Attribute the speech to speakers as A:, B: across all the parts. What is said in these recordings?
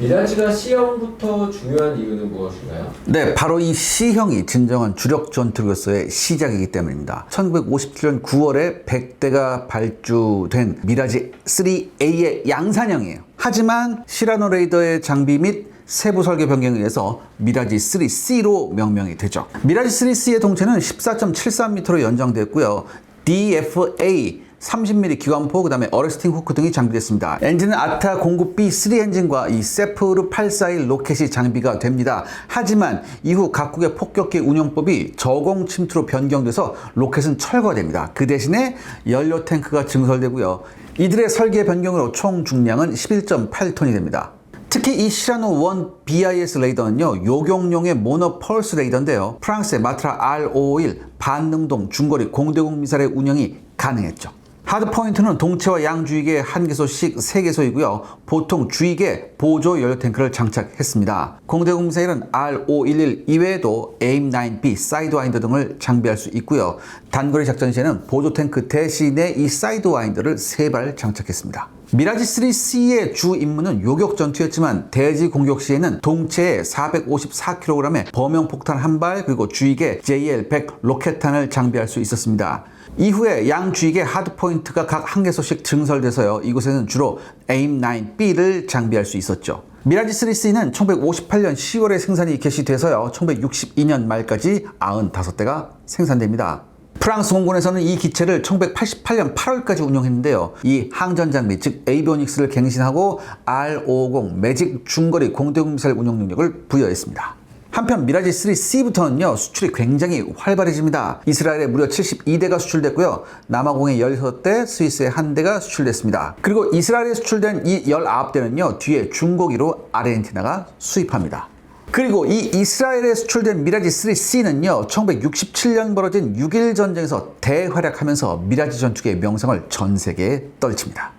A: 미라지가 C형부터 중요한 이유는 무엇인가요?
B: 네, 바로 이 C형이 진정한 주력 전투기로서의 시작이기 때문입니다. 1957년 9월에 100대가 발주된 미라지 3A의 양산형이에요. 하지만 시라노 레이더의 장비 및 세부 설계 변경에 의해서 미라지 3C로 명명이 되죠. 미라지 3C의 동체는 14.73m로 연장됐고요. DFA 30mm 기관포, 그 다음에 어레스팅 후크 등이 장비됐습니다. 엔진은 아타 09B3 엔진과 이 세프르 841 로켓이 장비가 됩니다. 하지만 이후 각국의 폭격기 운용법이 저공 침투로 변경돼서 로켓은 철거됩니다. 그 대신에 연료 탱크가 증설되고요. 이들의 설계 변경으로 총 중량은 11.8톤이 됩니다. 특히 이 시라노 1 BIS 레이더는요, 요격용의 모노 펄스 레이더인데요. 프랑스의 마트라 R551 반능동 중거리 공대공 미사일의 운영이 가능했죠. 하드포인트는 동체와 양주익에 1개소씩 3개소이고요. 보통 주익에 보조 연료 탱크를 장착했습니다. 공대공 미사일은 R511 이외에도 AIM-9B 사이드와인더 등을 장비할 수 있고요. 단거리 작전 시에는 보조 탱크 대신에 이 사이드와인더를 3발 장착했습니다. 미라지 3C의 주 임무는 요격 전투였지만 대지 공격 시에는 동체에 454kg의 범용 폭탄 1발 그리고 주익에 JL-100 로켓탄을 장비할 수 있었습니다. 이후에 양 주익에 하드포인트가 각 1개소씩 증설돼서요. 이곳에는 주로 AIM-9B를 장비할 수 있었죠. 미라지 3C는 1958년 10월에 생산이 개시돼서요. 1962년 말까지 95대가 생산됩니다. 프랑스 공군에서는 이 기체를 1988년 8월까지 운용했는데요. 이 항전 장비, 즉 에이비오닉스를 갱신하고 R50 매직 중거리 공대공 미사일 운용 능력을 부여했습니다. 한편 미라지 3C부터는요, 수출이 굉장히 활발해집니다. 이스라엘에 무려 72대가 수출됐고요. 남아공에 16대, 스위스에 1대가 수출됐습니다. 그리고 이스라엘에 수출된 이 19대는요, 뒤에 중고기로 아르헨티나가 수입합니다. 그리고 이 이스라엘에 수출된 미라지 3C는요, 1967년 벌어진 6.1 전쟁에서 대활약하면서 미라지 전투기의 명성을 전 세계에 떨칩니다.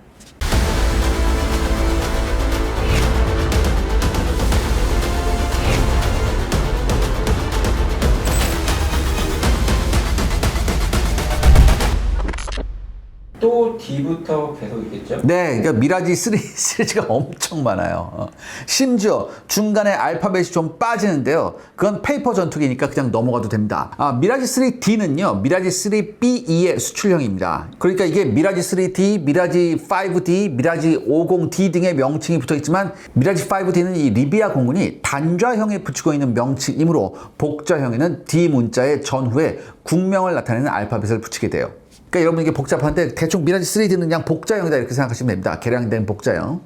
A: 또 D부터 계속 있겠죠?
B: 네, 그러니까 미라지 3 시리즈가 엄청 많아요. 심지어 중간에 알파벳이 좀 빠지는데요. 그건 페이퍼 전투기니까 그냥 넘어가도 됩니다. 미라지 3D는요, 미라지 3BE의 수출형입니다. 그러니까 이게 미라지 3D, 미라지 5D, 미라지 50D 등의 명칭이 붙어 있지만 미라지 5D는 이 리비아 공군이 단좌형에 붙이고 있는 명칭이므로 복좌형에는 D 문자의 전후에 국명을 나타내는 알파벳을 붙이게 돼요. 그러니까 여러분 이게 복잡한데 대충 미라지 3D는 그냥 복좌형이다 이렇게 생각하시면 됩니다. 개량된 복좌형.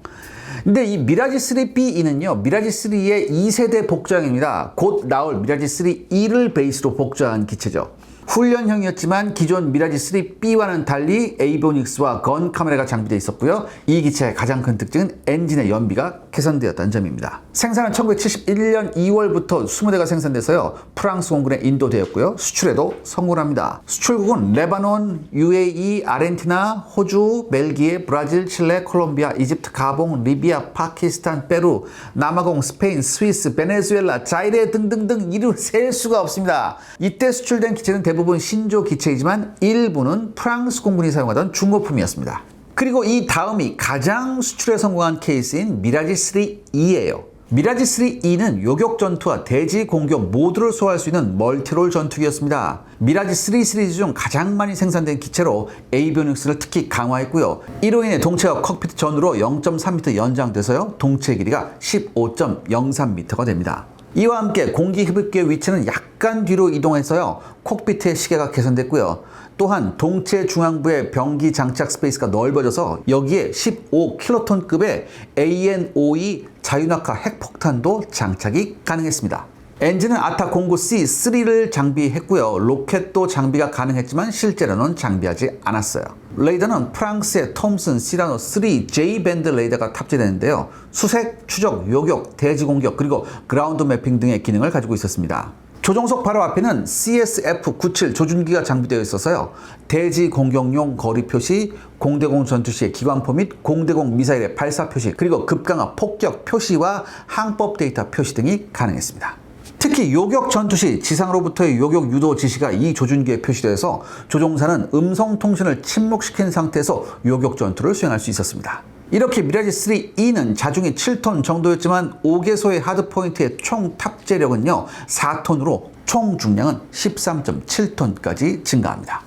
B: 근데 이 미라지 3BE는요, 미라지 3의 2세대 복좌형입니다. 곧 나올 미라지 3E를 베이스로 복좌한 기체죠. 훈련형이었지만 기존 미라지 3B와는 달리 에이비오닉스와 건 카메라가 장비되어 있었고요. 이 기체의 가장 큰 특징은 엔진의 연비가 개선되었다는 점입니다. 생산은 1971년 2월부터 20대가 생산돼서요. 프랑스 공군에 인도되었고요. 수출에도 성공합니다. 수출국은 레바논, UAE, 아르헨티나, 호주, 벨기에, 브라질, 칠레, 콜롬비아, 이집트, 가봉, 리비아, 파키스탄, 페루, 남아공, 스페인, 스위스, 베네수엘라, 자이레 등등등 이루 셀 수가 없습니다. 이때 수출된 기체는 대부분 신조 기체이지만 일부는 프랑스 공군이 사용하던 중고품이었습니다. 그리고 이 다음이 가장 수출에 성공한 케이스인 미라지 3E예요. 미라지 3E는 요격 전투와 대지 공격 모두를 소화할 수 있는 멀티롤 전투기였습니다. 미라지 3 시리즈 중 가장 많이 생산된 기체로 에이비오닉스를 특히 강화했고요. 이로 인해 동체와 칵피트 전후로 0.3m 연장돼서요. 동체 길이가 15.03m가 됩니다. 이와 함께 공기 흡입기의 위치는 약간 뒤로 이동해서요. 콕피트의 시계가 개선됐고요. 또한 동체 중앙부의 병기 장착 스페이스가 넓어져서 여기에 15킬로톤급의 AN-5E 자유낙하 핵폭탄도 장착이 가능했습니다. 엔진은 아타 09C3를 장비했고요. 로켓도 장비가 가능했지만 실제로는 장비하지 않았어요. 레이더는 프랑스의 톰슨 시라노 3J 밴드 레이더가 탑재되는데요. 수색, 추적, 요격, 대지 공격, 그리고 그라운드 매핑 등의 기능을 가지고 있었습니다. 조종석 바로 앞에는 CSF-97 조준기가 장비되어 있어서요. 대지 공격용 거리 표시, 공대공 전투 시의 기관포 및 공대공 미사일의 발사 표시, 그리고 급강화 폭격 표시와 항법 데이터 표시 등이 가능했습니다. 특히 요격 전투 시 지상으로부터의 요격 유도 지시가 이 조준기에 표시되어서 조종사는 음성 통신을 침묵시킨 상태에서 요격 전투를 수행할 수 있었습니다. 이렇게 미라지 3E는 자중이 7톤 정도였지만 5개소의 하드포인트의 총 탑재력은요 4톤으로 총 중량은 13.7톤까지 증가합니다.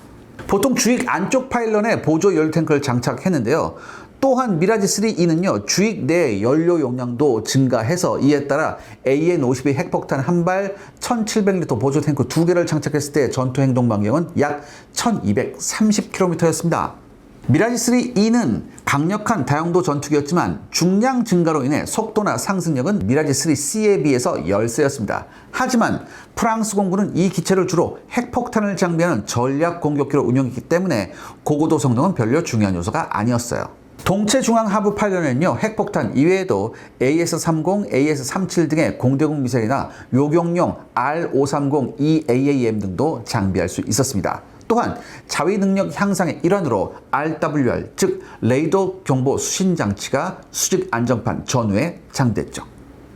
B: 보통 주익 안쪽 파일런에 보조 연료 탱크를 장착했는데요. 또한 미라지 3E는요 주익 내 연료 용량도 증가해서 이에 따라 AN52 핵폭탄 한 발, 1700리터 보조 탱크 2개를 장착했을 때 전투 행동 반경은 약 1230km였습니다. 미라지 3E는 강력한 다용도 전투기였지만 중량 증가로 인해 속도나 상승력은 미라지 3C에 비해서 열세였습니다. 하지만 프랑스 공군은 이 기체를 주로 핵폭탄을 장비하는 전략 공격기로 운영했기 때문에 고고도 성능은 별로 중요한 요소가 아니었어요. 동체 중앙 하부 파일런에는요 핵폭탄 이외에도 AS-30, AS-37 등의 공대공 미사일이나 요격용 R-530 EAAM 등도 장비할 수 있었습니다. 또한 자위 능력 향상의 일환으로 RWR, 즉 레이더 경보 수신 장치가 수직 안정판 전후에 장비됐죠.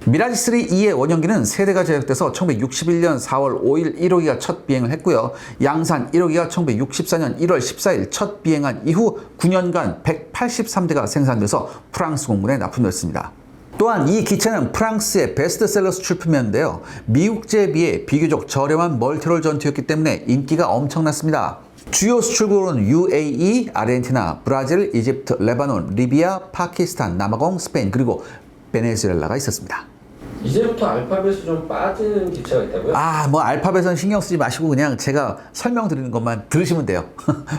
B: 미라지 3E의 원형기는 세대가 제작돼서 1961년 4월 5일 1호기가 첫 비행을 했고요. 양산 1호기가 1964년 1월 14일 첫 비행한 이후 9년간 183대가 생산돼서 프랑스 공군에 납품됐습니다. 또한 이 기체는 프랑스의 베스트셀러 수출품이었는데요. 미국제에 비해 비교적 저렴한 멀티롤 전투였기 때문에 인기가 엄청났습니다. 주요 수출국은 UAE, 아르헨티나, 브라질, 이집트, 레바논, 리비아, 파키스탄, 남아공, 스페인 그리고 베네수엘라가 있었습니다.
A: 이제부터 알파벳이 좀 빠지는 기체가 있다고요?
B: 뭐 알파벳은 신경 쓰지 마시고 그냥 제가 설명드리는 것만 들으시면 돼요.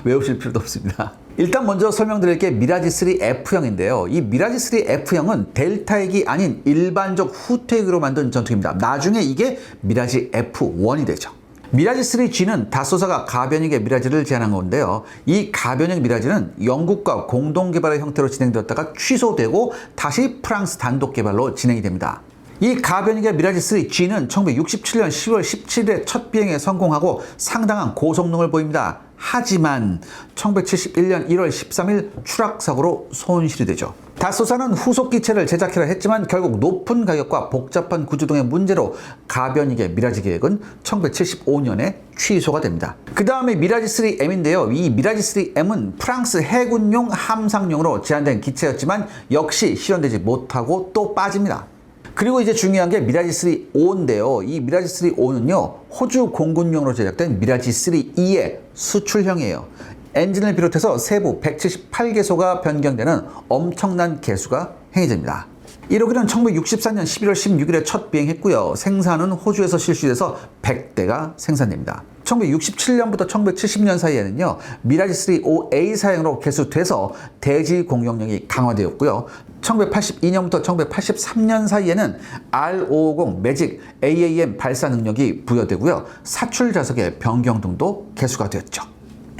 B: 외우실 필요도 없습니다. 일단 먼저 설명드릴 게 미라지 3F형인데요. 이 미라지 3F형은 델타핵이 아닌 일반적 후퇴기로 만든 전투기입니다. 나중에 이게 미라지 F1이 되죠. 미라지 3G는 다소사가 가변익의 미라지를 제안한 건데요. 이 가변익 미라지는 영국과 공동 개발의 형태로 진행되었다가 취소되고 다시 프랑스 단독 개발로 진행이 됩니다. 이 가변익의 미라지 3G는 1967년 10월 17일에 첫 비행에 성공하고 상당한 고성능을 보입니다. 하지만 1971년 1월 13일 추락사고로 손실이 되죠. 다소사는 후속 기체를 제작하려 했지만 결국 높은 가격과 복잡한 구조 등의 문제로 가변익의 미라지 계획은 1975년에 취소가 됩니다. 그 다음에 미라지 3M인데요. 이 미라지 3M은 프랑스 해군용 함상용으로 제한된 기체였지만 역시 실현되지 못하고 또 빠집니다. 그리고 이제 중요한 게 미라지 3O인데요. 이 미라지 3O는요, 호주 공군용으로 제작된 미라지 3E의 수출형이에요. 엔진을 비롯해서 세부 178개소가 변경되는 엄청난 개수가 행해집니다. 1호기는 1964년 11월 16일에 첫 비행했고요. 생산은 호주에서 실시돼서 100대가 생산됩니다. 1967년부터 1970년 사이에는요, 미라지 3OA 사양으로 개수돼서 대지 공격력이 강화되었고요. 1982년부터 1983년 사이에는 R550 매직 AAM 발사 능력이 부여되고요. 사출 좌석의 변경 등도 개수가 되었죠.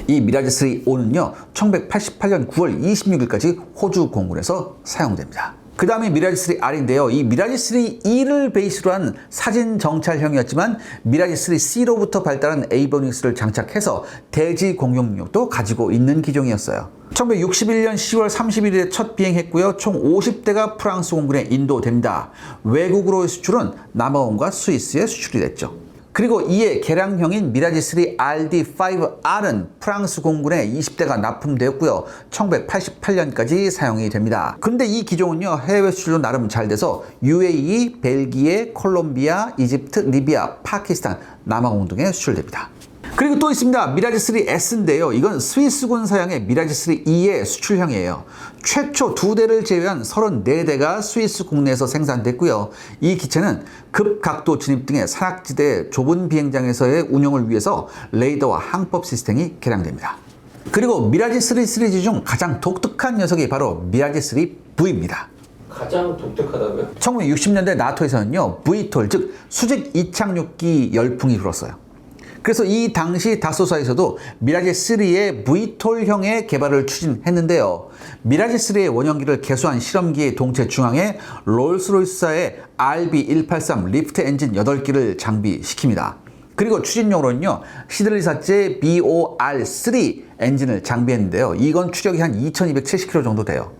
B: 이 미라지 3O는요, 1988년 9월 26일까지 호주 공군에서 사용됩니다. 그 다음에 미라지 3R인데요. 이 미라지 3E를 베이스로 한 사진 정찰형이었지만 미라지 3C로부터 발달한 에이버닉스를 장착해서 대지 공격력도 가지고 있는 기종이었어요. 1961년 10월 31일에 첫 비행했고요. 총 50대가 프랑스 공군에 인도됩니다. 외국으로의 수출은 남아공과 스위스에 수출이 됐죠. 그리고 이에 개량형인 미라지 3RD5R은 프랑스 공군에 20대가 납품되었고요. 1988년까지 사용이 됩니다. 근데 이 기종은요, 해외 수출도 나름 잘 돼서 UAE, 벨기에, 콜롬비아, 이집트, 리비아, 파키스탄, 남아공 등에 수출됩니다. 그리고 또 있습니다. 미라지 3S인데요. 이건 스위스군 사양의 미라지 3E의 수출형이에요. 최초 2대를 제외한 34대가 스위스 국내에서 생산됐고요. 이 기체는 급각도 진입 등의 산악지대 좁은 비행장에서의 운용을 위해서 레이더와 항법 시스템이 개량됩니다. 그리고 미라지 3 시리즈 중 가장 독특한 녀석이 바로 미라지 3V입니다.
A: 가장 독특하다고요?
B: 1960년대 나토에서는요, VTOL, 즉 수직 이착륙기 열풍이 불었어요. 그래서 이 당시 다소사에서도 미라지 3의 VTOL형의 개발을 추진했는데요. 미라지 3의 원형기를 개수한 실험기의 동체 중앙에 롤스로이스사의 RB183 리프트 엔진 8기를 장비시킵니다. 그리고 추진용으로는요, 시들리사제 BOR3 엔진을 장비했는데요. 이건 추력이 한 2270km 정도 돼요.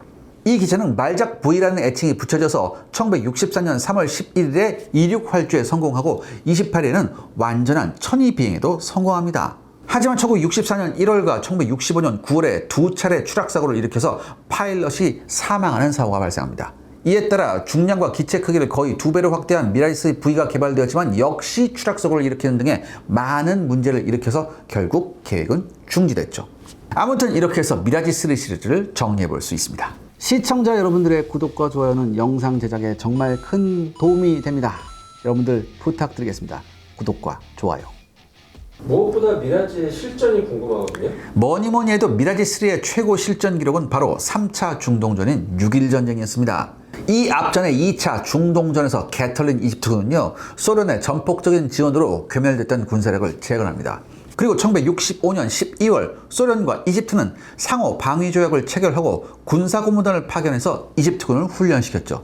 B: 이 기체는 말작 V라는 애칭이 붙여져서 1964년 3월 11일에 이륙 활주에 성공하고 28일에는 완전한 천이 비행에도 성공합니다. 하지만 1964년 1월과 1965년 9월에 두 차례 추락사고를 일으켜서 파일럿이 사망하는 사고가 발생합니다. 이에 따라 중량과 기체 크기를 거의 2배로 확대한 미라지 3V가 개발되었지만 역시 추락사고를 일으키는 등의 많은 문제를 일으켜서 결국 계획은 중지됐죠. 아무튼 이렇게 해서 미라지 3 시리즈를 정리해 볼 수 있습니다. 시청자 여러분들의 구독과 좋아요는 영상 제작에 정말 큰 도움이 됩니다. 여러분들 부탁드리겠습니다. 구독과 좋아요.
A: 무엇보다 미라지의 실전이 궁금하거든요.
B: 뭐니 해도 미라지 3의 최고 실전 기록은 바로 3차 중동전인 6.1 전쟁이었습니다. 이 앞전의 2차 중동전에서 게털린 이집트군은요, 소련의 전폭적인 지원으로 괴멸됐던 군사력을 재건합니다. 그리고 1965년 12월 소련과 이집트는 상호 방위 조약을 체결하고 군사고문단을 파견해서 이집트군을 훈련시켰죠.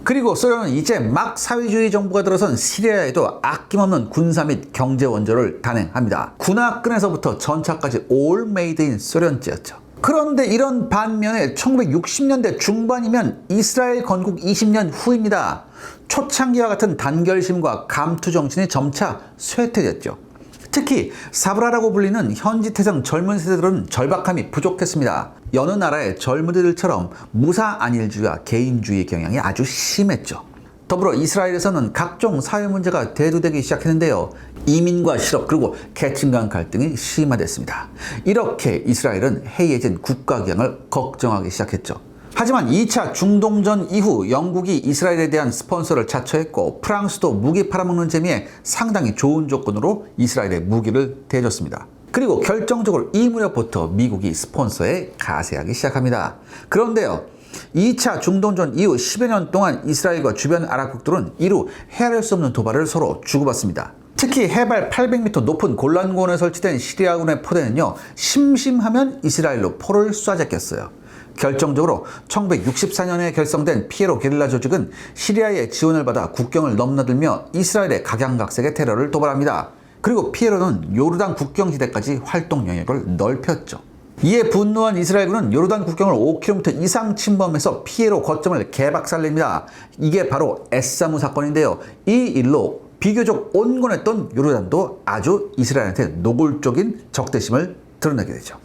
B: 그리고 소련은 이제 막 사회주의 정부가 들어선 시리아에도 아낌없는 군사 및 경제 원조를 단행합니다. 군화끈에서부터 전차까지 올 메이드인 소련제였죠. 그런데 이런 반면에 1960년대 중반이면 이스라엘 건국 20년 후입니다. 초창기와 같은 단결심과 감투 정신이 점차 쇠퇴됐죠. 특히 사브라라고 불리는 현지 태생 젊은 세대들은 절박함이 부족했습니다. 여느 나라의 젊은이들처럼 무사 안일주의와 개인주의 경향이 아주 심했죠. 더불어 이스라엘에서는 각종 사회 문제가 대두되기 시작했는데요. 이민과 실업 그리고 계층 간 갈등이 심화됐습니다. 이렇게 이스라엘은 해이해진 국가 기강을 걱정하기 시작했죠. 하지만 2차 중동전 이후 영국이 이스라엘에 대한 스폰서를 자처했고 프랑스도 무기 팔아먹는 재미에 상당히 좋은 조건으로 이스라엘에 무기를 대줬습니다. 그리고 결정적으로 이 무렵부터 미국이 스폰서에 가세하기 시작합니다. 그런데요, 2차 중동전 이후 10여 년 동안 이스라엘과 주변 아랍국들은 이루 헤아릴 수 없는 도발을 서로 주고받습니다. 특히 해발 800m 높은 골란고원에 설치된 시리아군의 포대는요, 심심하면 이스라엘로 포를 쏴제꼈어요. 결정적으로 1964년에 결성된 피에로 게릴라 조직은 시리아의 지원을 받아 국경을 넘나들며 이스라엘의 각양각색의 테러를 도발합니다. 그리고 피에로는 요르단 국경지대까지 활동 영역을 넓혔죠. 이에 분노한 이스라엘군은 요르단 국경을 5km 이상 침범해서 피에로 거점을 개박살냅니다. 이게 바로 에사무 사건인데요. 이 일로 비교적 온건했던 요르단도 아주 이스라엘한테 노골적인 적대심을 드러내게 되죠.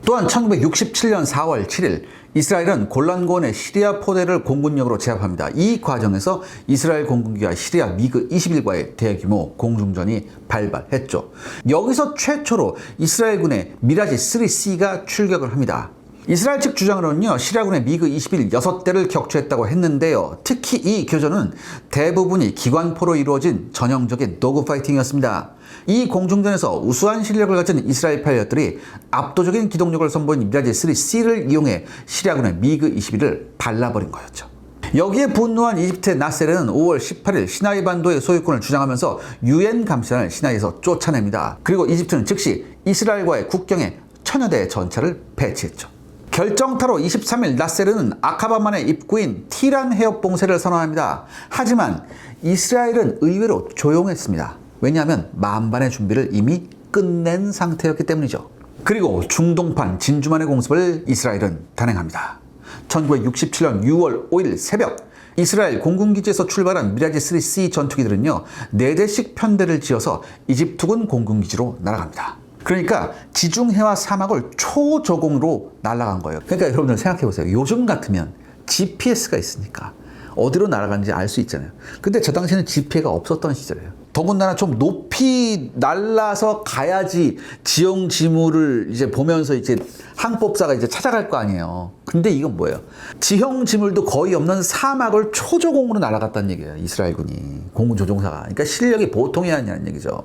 B: 또한 1967년 4월 7일 이스라엘은 골란고원의 시리아 포대를 공군력으로 제압합니다. 이 과정에서 이스라엘 공군기와 시리아 미그 21과의 대규모 공중전이 발발했죠. 여기서 최초로 이스라엘군의 미라지 3C가 출격을 합니다. 이스라엘 측 주장으로는요, 시리아군의 미그 21 6대를 격추했다고 했는데요. 특히 이 교전은 대부분이 기관포로 이루어진 전형적인 도그파이팅이었습니다. 이 공중전에서 우수한 실력을 가진 이스라엘 파일럿들이 압도적인 기동력을 선보인 미라지 3C를 이용해 시리아군의 미그 21을 발라버린 거였죠. 여기에 분노한 이집트의 나세르는 5월 18일 시나이 반도의 소유권을 주장하면서 유엔 감시단을 시나이에서 쫓아냅니다. 그리고 이집트는 즉시 이스라엘과의 국경에 1000여 대의 전차를 배치했죠. 결정타로 23일 나세르는 아카바만의 입구인 티란 해협 봉쇄를 선언합니다. 하지만 이스라엘은 의외로 조용했습니다. 왜냐하면 만반의 준비를 이미 끝낸 상태였기 때문이죠. 그리고 중동판 진주만의 공습을 이스라엘은 단행합니다. 1967년 6월 5일 새벽 이스라엘 공군기지에서 출발한 미라지 3C 전투기들은요, 4대씩 편대를 지어서 이집트군 공군기지로 날아갑니다. 그러니까 지중해와 사막을 초저공으로 날아간 거예요. 그러니까 여러분들 생각해 보세요. 요즘 같으면 GPS가 있으니까 어디로 날아가는지 알 수 있잖아요. 근데 저 당시에는 GPS가 없었던 시절이에요. 더군다나 좀 높이 날라서 가야지 지형 지물을 이제 보면서 이제 항법사가 이제 찾아갈 거 아니에요. 근데 이건 뭐예요? 지형 지물도 거의 없는 사막을 초저공으로 날아갔다는 얘기예요. 이스라엘군이 공군 조종사가. 그러니까 실력이 보통이 아니라는 얘기죠.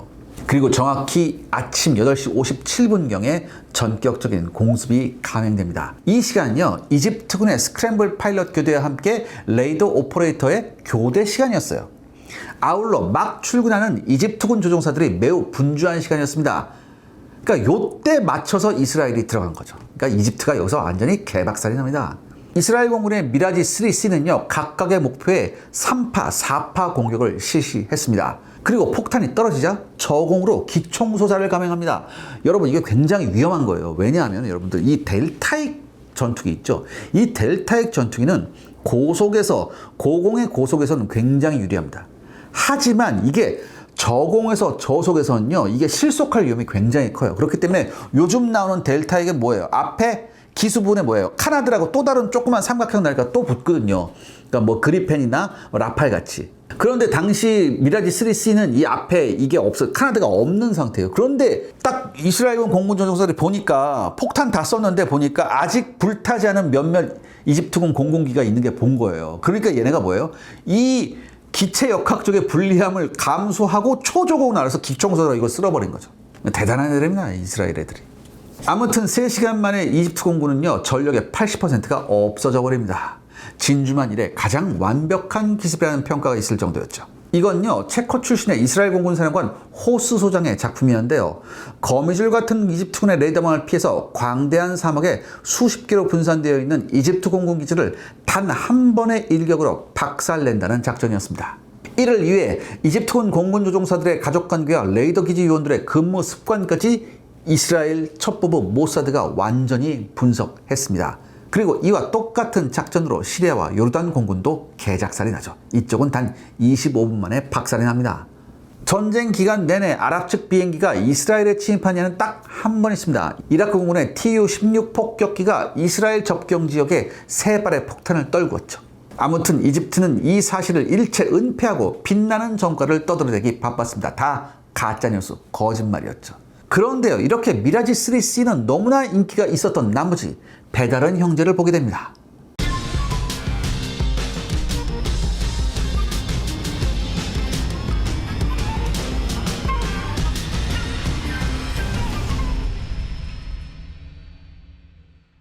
B: 그리고 정확히 아침 8시 57분경에 전격적인 공습이 감행됩니다. 이 시간은요, 이집트군의 스크램블 파일럿 교대와 함께 레이더 오퍼레이터의 교대 시간이었어요. 아울러 막 출근하는 이집트군 조종사들이 매우 분주한 시간이었습니다. 그러니까 요때 맞춰서 이스라엘이 들어간 거죠. 그러니까 이집트가 여기서 완전히 개박살이 납니다. 이스라엘 공군의 미라지 3C는요, 각각의 목표에 3파, 4파 공격을 실시했습니다. 그리고 폭탄이 떨어지자 저공으로 기총소사를 감행합니다. 여러분, 이게 굉장히 위험한 거예요. 왜냐하면 여러분들 이 델타익 전투기 있죠. 이 델타익 전투기는 고속에서 고공의 고속에서는 굉장히 유리합니다. 하지만 이게 저공에서 저속에서는요, 이게 실속할 위험이 굉장히 커요. 그렇기 때문에 요즘 나오는 델타 이게 뭐예요? 앞에 기수분에 뭐예요? 카나드라고 또 다른 조그만 삼각형 날개가 또 붙거든요. 그러니까 뭐 그리펜이나 라팔 같이. 그런데 당시 미라지 3C는 이 앞에 이게 없어, 카나드가 없는 상태예요. 그런데 딱 이스라엘군 공군 조종사들이 보니까 폭탄 다 썼는데 보니까 아직 불타지 않은 몇몇 이집트군 공군기가 있는 게 본 거예요. 그러니까 얘네가 뭐예요? 이 기체 역학적의 불리함을 감수하고 초저공 날아서 기총소로 이걸 쓸어버린 거죠. 대단한 애들입니다, 이스라엘 애들이. 아무튼 3시간 만에 이집트 공군은요, 전력의 80%가 없어져 버립니다. 진주만 이래 가장 완벽한 기습이라는 평가가 있을 정도였죠. 이건요, 체코 출신의 이스라엘 공군 사령관 호스 소장의 작품이었는데요. 거미줄 같은 이집트군의 레이더망을 피해서 광대한 사막에 수십 개로 분산되어 있는 이집트 공군 기지를 단 한 번의 일격으로 박살낸다는 작전이었습니다. 이를 위해 이집트군 공군 조종사들의 가족관계와 레이더 기지 요원들의 근무 습관까지 이스라엘 첩보부 모사드가 완전히 분석했습니다. 그리고 이와 똑같은 작전으로 시리아와 요르단 공군도 개작살이 나죠. 이쪽은 단 25분 만에 박살이 납니다. 전쟁 기간 내내 아랍 측 비행기가 이스라엘에 침입한 예는 딱 한 번 있습니다. 이라크 공군의 TU-16 폭격기가 이스라엘 접경 지역에 3발의 폭탄을 떨구었죠. 아무튼 이집트는 이 사실을 일체 은폐하고 빛나는 성과를 떠들어대기 바빴습니다. 다 가짜뉴스, 거짓말이었죠. 그런데요, 이렇게 미라지 3C는 너무나 인기가 있었던 나머지 배다른 형제를 보게 됩니다.